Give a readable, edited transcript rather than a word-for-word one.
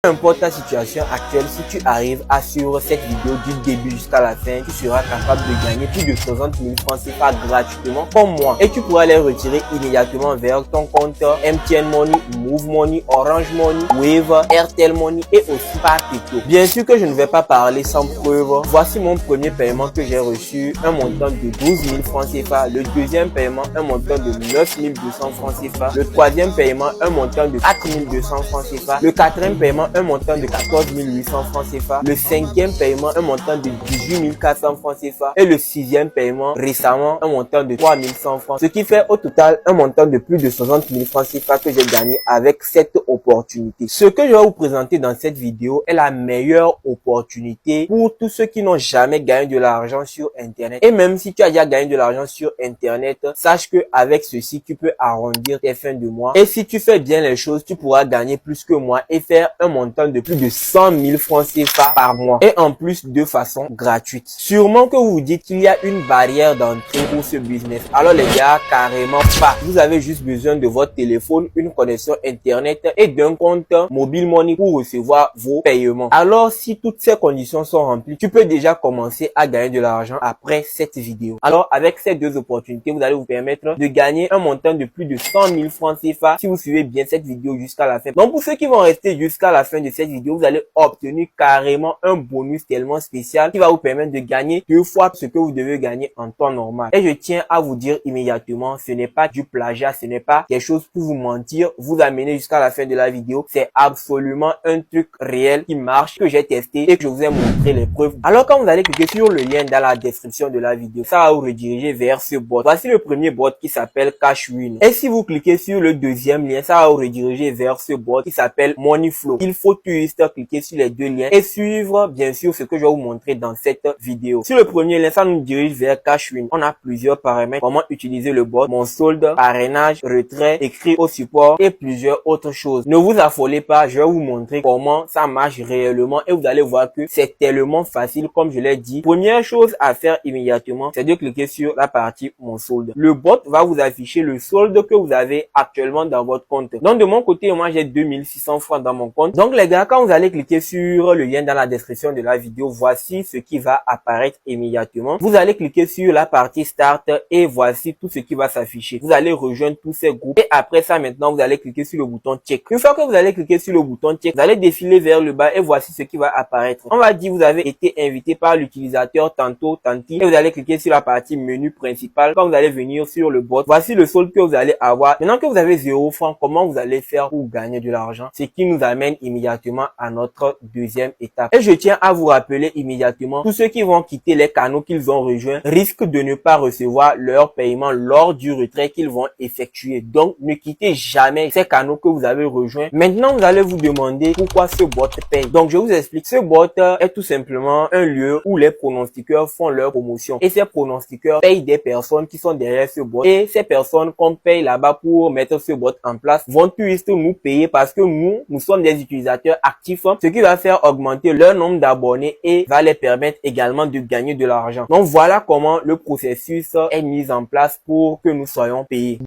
Peu importe ta situation actuelle, si tu arrives à suivre cette vidéo du début jusqu'à la fin, tu seras capable de gagner plus de 60 000 francs CFA gratuitement comme moi. Et tu pourras les retirer immédiatement vers ton compte MTN Money, Move Money, Orange Money, Wave, Airtel Money et aussi par TikTok. Bien sûr que je ne vais pas parler sans preuve. Voici mon premier paiement que j'ai reçu, un montant de 12 000 francs CFA. Le deuxième paiement, un montant de 9 200 francs CFA. Le troisième paiement, un montant de 4 200 francs CFA. Le quatrième paiement, un montant de 14 800 francs CFA. Le cinquième paiement, un montant de 18 400 francs CFA. Et le sixième paiement, récemment, un montant de 3 100 francs. Ce qui fait au total un montant de plus de 60 000 francs CFA que j'ai gagné avec cette opportunité. Ce que je vais vous présenter dans cette vidéo est la meilleure opportunité pour tous ceux qui n'ont jamais gagné de l'argent sur Internet. Et même si tu as déjà gagné de l'argent sur Internet, sache que avec ceci, tu peux arrondir tes fins de mois. Et si tu fais bien les choses, tu pourras gagner plus que moi et faire un montant de plus de 100 000 francs CFA par mois. Et en plus de façon gratuite. Sûrement que vous vous dites qu'il y a une barrière d'entrée pour ce business. Alors les gars, carrément pas. Vous avez juste besoin de votre téléphone, une connexion Internet et d'un compte Mobile Money pour recevoir vos paiements. Alors si toutes ces conditions sont remplies, tu peux déjà commencer à gagner de l'argent après cette vidéo. Alors avec ces deux opportunités, vous allez vous permettre de gagner un montant de plus de 100 000 francs CFA si vous suivez bien cette vidéo jusqu'à la fin. Donc pour ceux qui vont rester jusqu'à la fin de cette vidéo, vous allez obtenir carrément un bonus tellement spécial qui va vous permettre de gagner 2 fois ce que vous devez gagner en temps normal. Et je tiens à vous dire immédiatement, ce n'est pas du plagiat, ce n'est pas quelque chose pour vous mentir, vous amener jusqu'à la fin de la vidéo. C'est absolument un truc réel qui marche, que j'ai testé et que je vous ai montré les preuves. Alors quand vous allez cliquer sur le lien dans la description de la vidéo, ça va vous rediriger vers ce bot. Voici le premier bot qui s'appelle Cashwin. Et si vous cliquez sur le deuxième lien, ça va vous rediriger vers ce bot qui s'appelle Moneyflow. Il faut juste cliquer sur les deux liens et suivre bien sûr ce que je vais vous montrer dans cette vidéo. Sur le premier lien, ça nous dirige vers Cashwin. On a plusieurs paramètres, comment utiliser le bot, mon solde, parrainage, retrait, écrit au support et plusieurs autres choses. Ne vous affolez pas, je vais vous montrer comment ça marche réellement et vous allez voir que c'est tellement facile comme je l'ai dit. Première chose à faire immédiatement, c'est de cliquer sur la partie mon solde. Le bot va vous afficher le solde que vous avez actuellement dans votre compte. Donc de mon côté, moi j'ai 2600 francs dans mon compte. Donc les gars, quand vous allez cliquer sur le lien dans la description de la vidéo, voici ce qui va apparaître immédiatement. Vous allez cliquer sur la partie start et voici tout ce qui va s'afficher. Vous allez rejoindre tous ces groupes et après ça maintenant vous allez cliquer sur le bouton check. Une fois que vous allez cliquer sur le bouton check, vous allez défiler vers le bas et voici ce qui va apparaître. On va dire vous avez été invité par l'utilisateur tantôt, tanti et vous allez cliquer sur la partie menu principal. Quand vous allez venir sur le bot, voici le solde que vous allez avoir. Maintenant que vous avez 0 francs, comment vous allez faire pour gagner de l'argent? Ce qui nous amène immédiatement à notre deuxième étape. Et je tiens à vous rappeler immédiatement, tous ceux qui vont quitter les canaux qu'ils ont rejoints risquent de ne pas recevoir leur paiement lors du retrait qu'ils vont effectuer. Donc, ne quittez jamais ces canaux que vous avez rejoints. Maintenant, vous allez vous demander pourquoi ce bot paye. Donc, je vous explique. Ce bot est tout simplement un lieu où les pronostiqueurs font leur promotion. Et ces pronostiqueurs payent des personnes qui sont derrière ce bot. Et ces personnes qu'on paye là-bas pour mettre ce bot en place vont juste nous payer parce que nous sommes des utilisateurs actifs, ce qui va faire augmenter leur nombre d'abonnés et va les permettre également de gagner de l'argent. Donc voilà comment le processus est mis en place pour que nous soyons payés.